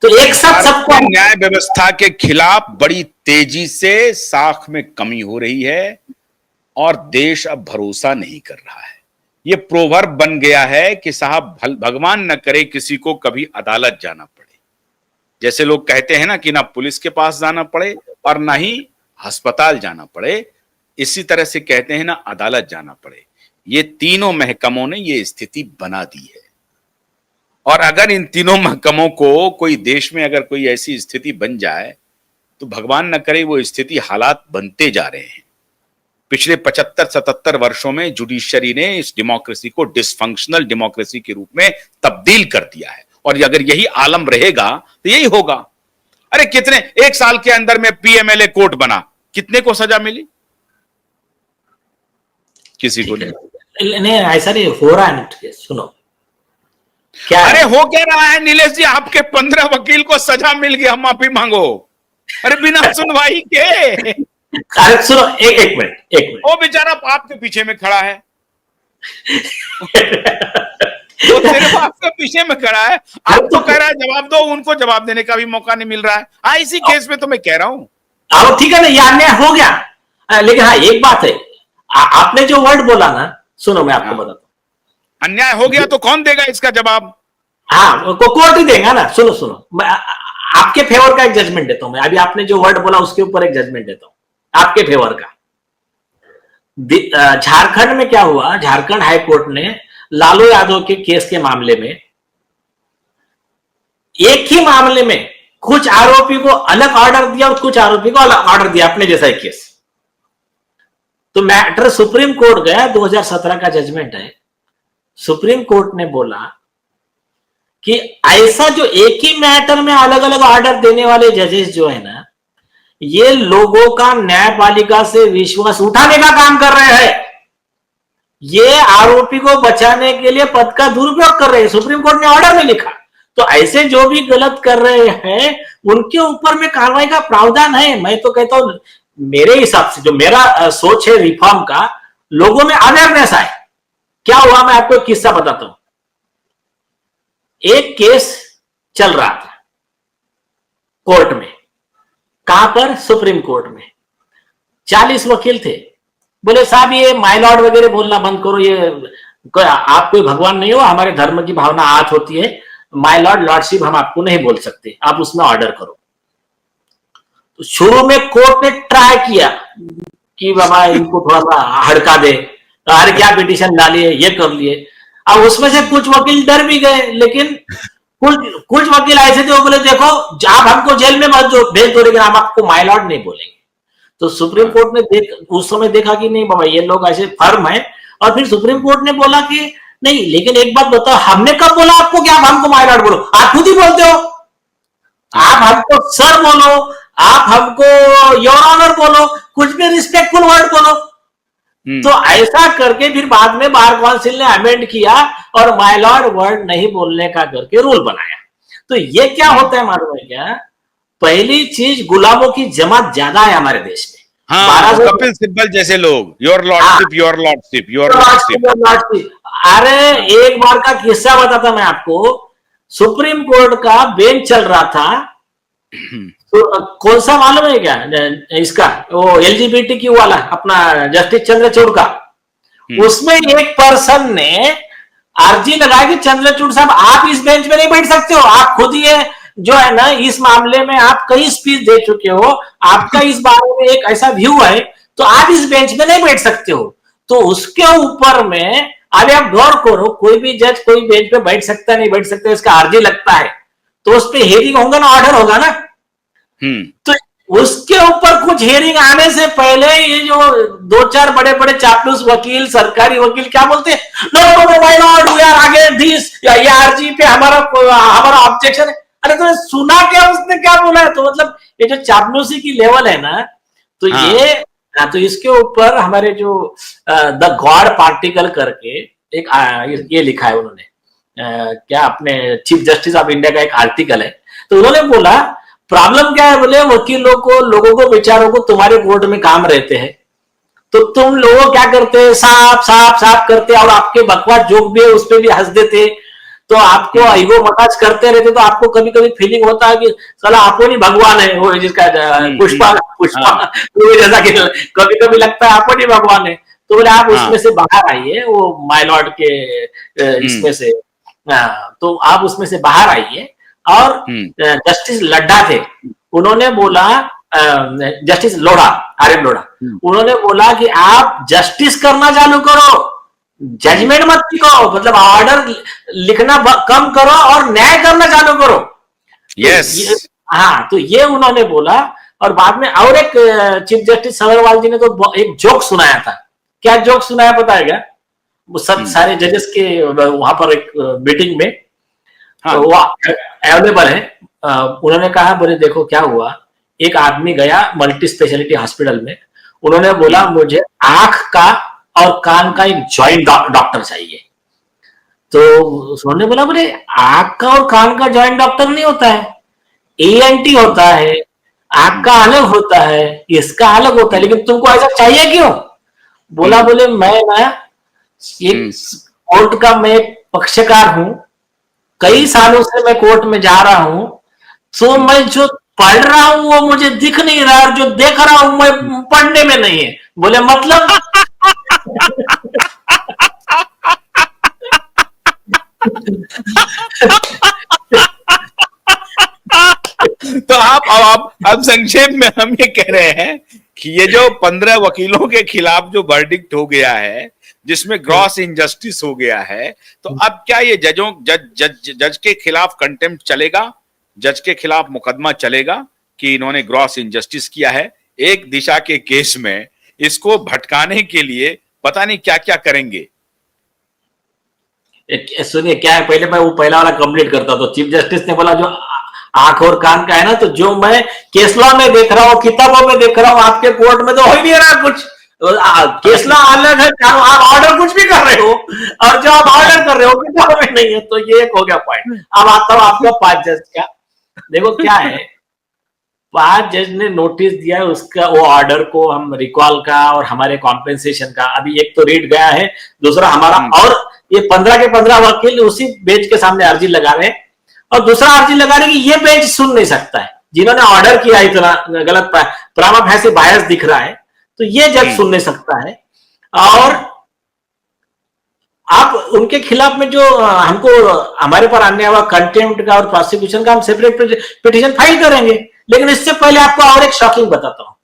तो एक साथ सबको न्याय व्यवस्था के खिलाफ बड़ी तेजी से साख में कमी हो रही है और देश अब भरोसा नहीं कर रहा है। ये प्रोवर्ब बन गया है कि साहब भगवान न करे किसी को कभी अदालत जाना पड़े। जैसे लोग कहते हैं ना कि ना पुलिस के पास जाना पड़े और ना ही अस्पताल जाना पड़े, इसी तरह से कहते हैं ना अदालत जाना पड़े। ये तीनों महकमों ने ये स्थिति बना दी है और अगर इन तीनों महकमों को कोई देश में अगर कोई ऐसी स्थिति बन जाए तो भगवान न करे वो स्थिति हालात बनते जा रहे हैं। पिछले 75-77 वर्षों में जुडिशरी ने इस डेमोक्रेसी को डिसफंक्शनल डेमोक्रेसी के रूप में तब्दील कर दिया है और अगर यही आलम रहेगा तो यही होगा। अरे कितने एक साल के अंदर में पीएमएलए कोर्ट बना, कितने को सजा मिली? किसी को नहीं। ऐसा नहीं हो रहा है। सुनो क्या अरे हो क्या रहा है नीलेश जी, आपके 15 वकील को सजा मिल गई, हम माफी मांगो। अरे बिना सुनवाई के। अरे सुनो एक मिनट वो बेचारा आपके पीछे में खड़ा है। वो सिर्फ आपके पीछे में खड़ा है, आप तो कह रहा है जवाब दो, उनको जवाब देने का भी मौका नहीं मिल रहा है। इसी केस में तो मैं कह रहा हूं। अब ठीक है ना, ये अन्याय हो गया। लेकिन हाँ एक बात है, आपने जो वर्ड बोला ना, सुनो मैं आपको बताता हूं। अन्याय हो गया तो कौन देगा इसका जवाब? हाँ कोर्ट ही देगा ना। सुनो आपके फेवर का एक जजमेंट देता हूं मैं। अभी आपने जो वर्ड बोला उसके ऊपर एक जजमेंट देता हूं आपके फेवर का। झारखंड में क्या हुआ, झारखंड हाई कोर्ट ने लालू यादव के केस के मामले में, एक ही मामले में कुछ आरोपी को अलग ऑर्डर दिया और कुछ आरोपी को अलग ऑर्डर दिया, अपने जैसा ही केस। तो मैटर सुप्रीम कोर्ट गया, 2017 का जजमेंट है। सुप्रीम कोर्ट ने बोला कि ऐसा जो एक ही मैटर में अलग अलग ऑर्डर देने वाले जजेस जो है ना, ये लोगों का न्यायपालिका से विश्वास उठाने का काम कर रहे हैं। ये आरोपी को बचाने के लिए पद का दुरुपयोग कर रहे हैं, सुप्रीम कोर्ट ने ऑर्डर में लिखा। तो ऐसे जो भी गलत कर रहे हैं उनके ऊपर में कार्रवाई का प्रावधान है। मैं तो कहता हूं, मेरे हिसाब से जो मेरा सोच है रिफॉर्म का, लोगों में अवेयरनेस आए। क्या हुआ, मैं आपको एक किस्सा बताता हूं। एक केस चल रहा था कोर्ट में। कहां पर? सुप्रीम कोर्ट में। 40 वकील थे। बोले साहब ये माय लॉर्ड वगैरह बोलना बंद करो, ये आप कोई भगवान नहीं हो, हमारे धर्म की भावना आहत होती है, माय लॉर्ड लॉर्डशिप हम आपको नहीं बोल सकते, आप उसमें ऑर्डर करो। तो शुरू में कोर्ट ने ट्राई किया कि बाबा इनको थोड़ा सा हड़का दे, तो अरे क्या पिटीशन डालिए, ये कर लिए। अब उसमें से कुछ वकील डर भी गए, लेकिन कुछ वकील ऐसे थे, वो बोले देखो आप हमको जेल में मत भेज दो, लेकिन हम आपको माय लॉर्ड नहीं बोलेंगे। तो सुप्रीम कोर्ट ने उस समय देखा कि नहीं बाबा ये लोग ऐसे फर्म है, और फिर सुप्रीम कोर्ट ने बोला कि नहीं, लेकिन एक बात बताओ, हमने कब बोला आपको कि आप हमको माय लॉर्ड बोलो? आप खुद ही बोलते हो। आप हमको सर बोलो, आप हमको योर ऑनर बोलो, कुछ भी रिस्पेक्टफुल वर्ड बोलो। तो ऐसा करके फिर बाद में बार काउंसिल ने अमेंड किया और माय लॉर्ड वर्ड नहीं बोलने का करके रूल बनाया। तो ये क्या होता है मालूम है क्या? पहली चीज, गुलामों की जमात ज्यादा है हमारे देश में। हाँ, कपिल सिब्बल जैसे लोग, your lordship your lordship your lordship. अरे एक बार का किस्सा बताता मैं आपको। सुप्रीम कोर्ट का बेंच चल रहा था, तो कौन सा मालूम है क्या इसका, वो LGBTQ वाला अपना जस्टिस चंद्रचूड़ का। उसमें एक पर्सन ने अर्जी लगाई कि चंद्रचूड़ साहब आप इस बेंच में नहीं बैठ सकते हो, आप खुद ही जो है ना इस मामले में आप कई स्पीच दे चुके हो, आपका इस बारे में एक ऐसा व्यू है, तो आप इस बेंच में नहीं बैठ सकते हो। तो उसके ऊपर में अभी आप गौर करो, कोई भी जज कोई बेंच पे बैठ सकता नहीं बैठ सकता, इसका अर्जी लगता है तो उस पर हियरिंग होगा ना, ऑर्डर होगा ना। तो उसके ऊपर कुछ हियरिंग आने से पहले ये जो 2-4 बड़े बड़े चापलूस वकील, सरकारी वकील क्या बोलते हैं, no my lord we are against this, ये अर्जी पे हमारा ऑब्जेक्शन है। अरे तो सुना क्या, उसने क्या बोला है? तो मतलब ये जो चापलूसी की लेवल है ना, तो ये तो इसके ऊपर हमारे जो द गॉड पार्टिकल करके एक ये लिखा है उन्होंने, क्या अपने चीफ जस्टिस ऑफ इंडिया का एक आर्टिकल है। तो उन्होंने बोला प्रॉब्लम क्या है, बोले वकीलों को, लोगों को, बेचारों को तुम्हारे कोर्ट में काम रहते हैं, तो तुम लोग क्या करते हैं, साफ करते और आपके बकवास जोक भी है उस पर भी हंस देते। तो आपको ईगो मसाज करते रहते, तो आपको कभी कभी फीलिंग होता है कि साला आपको नहीं भगवान है, वो जिसका पुष्पा पुष्पा हाँ movie जैसा कि कभी कभी लगता है आपको नहीं भगवान है। तो बोले आप हाँ उसमें से बाहर आइए, वो माय लॉर्ड के हम्म इसमें से, तो आप उसमें से बाहर आइए। और हम्म जस्टिस लड्डा थे, उन्होंने बोला, justice Lodha, R N Lodha, हम्म उन्होंने बोला कि आप जस्टिस करना चालू करो, हम्म जजमेंट मत लिखो, मतलब ऑर्डर लिखना कम करो और न्याय करना चालू करो। तो यस ये, हाँ, तो ये उन्होंने बोला। और बाद में और एक चीफ जस्टिस सबरवाल जी ने तो एक जोक सुनाया था। क्या जोक सुनाया पता है क्या? वो सब हम्म सारे जजेस के वहां पर एक मीटिंग में, हाँ वो अवेलेबल है। उन्होंने कहा, बोले देखो क्या हुआ, एक आदमी गया मल्टी स्पेशलिटी हॉस्पिटल में, उन्होंने बोला हम्म मुझे आंख का और कान का एक जॉइंट डॉक्टर चाहिए। तो उन्होंने बोला, बोले आंख का और कान का जॉइंट डॉक्टर नहीं होता है, एएनटी होता है, आंख का अलग होता है, इसका अलग होता है, लेकिन तुमको ऐसा चाहिए क्यों? बोला, हम्म बोले मैं ना एक हम्म कोर्ट का मैं पक्षकार हूं, कई हम्म सालों से मैं कोर्ट में जा रहा हूं, तो हम्म मैं जो पढ़ रहा हूं वो मुझे दिख नहीं रहा, और जो देख रहा हूं मैं पढ़ने में नहीं है। बोले मतलब? तो आप अब संक्षेप में हम ये कह रहे हैं कि ये जो 15 वकीलों के खिलाफ जो वर्डिक्ट हो गया है, जिसमें ग्रॉस इनजस्टिस हो गया है, तो अब क्या ये जज के खिलाफ कंटेम्प्ट चलेगा, जज के खिलाफ मुकदमा चलेगा कि इन्होंने ग्रॉस इनजस्टिस किया है? एक दिशा के केस में इसको भटकाने के लिए पता नहीं क्या क्या करेंगे। सुनिए क्या है, पहले मैं वो पहला वाला कंप्लीट करता। तो चीफ जस्टिस ने बोला जो आंख और कान का है ना, तो जो मैं केस लॉ में देख रहा हूँ, किताबों में देख रहा हूँ, आपके कोर्ट में तो हो ही नहीं रहा कुछ। केस लॉ अलग है, आप ऑर्डर कुछ भी कर रहे हो, और जो आप ऑर्डर कर रहे हो किताबों में नहीं है। तो ये एक हो गया पॉइंट। अब आता हूँ आपका 5 जज का। देखो क्या है, 5 जज ने नोटिस दिया है, उसका वो ऑर्डर को हम रिकॉल का और हमारे कॉम्पेंसेशन का, अभी एक तो रेट गया है, दूसरा हमारा, और ये 15 के 15 वकील उसी बेंच के सामने अर्जी लगा रहे हैं, और दूसरा अर्जी लगा रहे कि ये बेंच सुन नहीं सकता है, जिन्होंने ऑर्डर किया इतना गलत प्रामा फैसी बायस दिख रहा है, तो ये जज सुन नहीं सकता है। और आप उनके खिलाफ में जो हमको हमारे पर आने वाला कंटेम्प्ट का और प्रोसिक्यूशन का हम सेपरेट पिटीशन फाइल करेंगे। लेकिन इससे पहले आपको और एक शॉकिंग बताता हूं,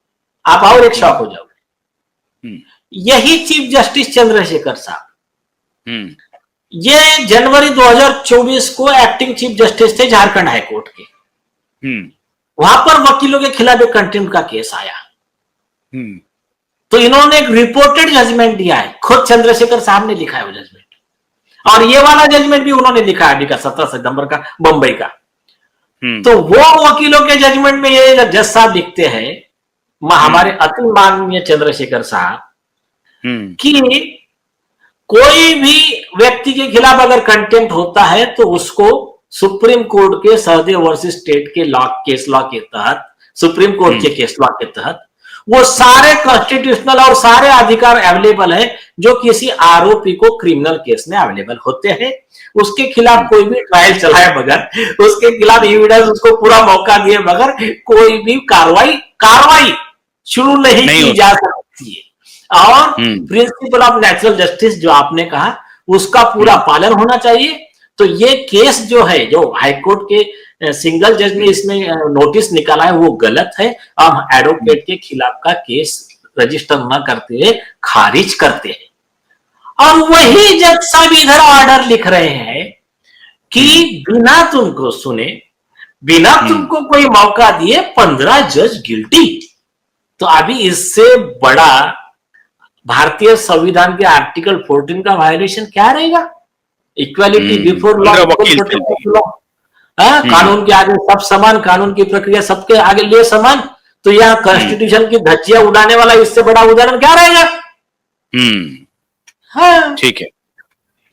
आप और एक शॉक हो जाओगे। यही चीफ जस्टिस चंद्रशेखर साहब, ये जनवरी 2024 को एक्टिंग चीफ जस्टिस थे झारखंड हाईकोर्ट के। वहां पर वकीलों के खिलाफ एक कंटेम्प्ट का केस आया, तो इन्होंने एक रिपोर्टेड जजमेंट दिया है, खुद चंद्रशेखर साहब ने लिखा है वो जजमेंट, और ये वाला जजमेंट भी उन्होंने लिखा है अभी का 17 सितंबर का, बंबई का। तो वो वकीलों के जजमेंट में ये जज साहब लिखते हैं, हमारे अति माननीय चंद्रशेखर साहब, कि कोई भी व्यक्ति के खिलाफ अगर कंटेम्प्ट होता है तो उसको सुप्रीम कोर्ट के सहदेव वर्सेस स्टेट के लॉ, केस लॉ के तहत, सुप्रीम कोर्ट के केस लॉ के तहत वो सारे कॉन्स्टिट्यूशनल और सारे अधिकार अवेलेबल है जो किसी आरोपी को क्रिमिनल केस में अवेलेबल होते हैं। उसके खिलाफ कोई भी ट्रायल चलाए बगैर, उसके खिलाफ एविडेंस उसको पूरा मौका दिए बगैर कोई भी कार्रवाई शुरू नहीं की जा सकती है। और प्रिंसिपल ऑफ नेचुरल जस्टिस जो आपने कहा, उसका पूरा पालन होना चाहिए। तो ये केस जो है, जो हाईकोर्ट के सिंगल जज ने इसमें नोटिस निकाला है, वो गलत है, और एडवोकेट के खिलाफ का केस रजिस्टर न करते हुए खारिज करते हैं। और वही जज साहब इधर ऑर्डर लिख रहे हैं कि बिना तुमको सुने, बिना तुमको कोई मौका दिए 15 जज गिल्टी। तो अभी इससे बड़ा भारतीय संविधान के आर्टिकल 14 का वायलेशन क्या रहेगा? इक्वालिटी बिफोर लॉ, कानून के आगे सब समान, कानून की प्रक्रिया सबके आगे लिए समान। तो यह कॉन्स्टिट्यूशन की धज्जियां उड़ाने वाला इससे बड़ा उदाहरण क्या रहेगा? हाँ, ठीक है,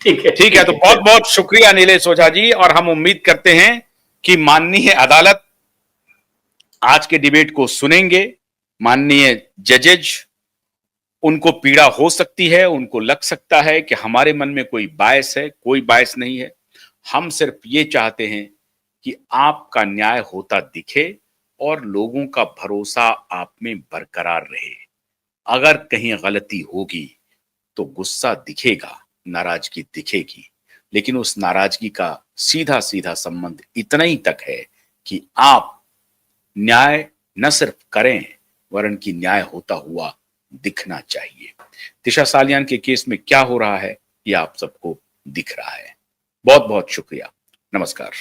ठीक है। तो बहुत बहुत शुक्रिया नीलेश ओझा जी, और हम उम्मीद करते हैं कि माननीय अदालत आज के डिबेट को सुनेंगे। माननीय जजेज, उनको पीड़ा हो सकती है, उनको लग सकता है कि हमारे मन में कोई बायस है, कोई बायस नहीं है। हम सिर्फ ये चाहते हैं कि आपका न्याय होता दिखे और लोगों का भरोसा आप में बरकरार रहे। अगर कहीं गलती होगी तो गुस्सा दिखेगा, नाराजगी दिखेगी, लेकिन उस नाराजगी का सीधा सीधा संबंध इतना ही तक है कि आप न्याय न सिर्फ करें वरन कि न्याय होता हुआ दिखना चाहिए। दिशा सालियान के केस में क्या हो रहा है ये आप सबको दिख रहा है। बहुत बहुत शुक्रिया। नमस्कार।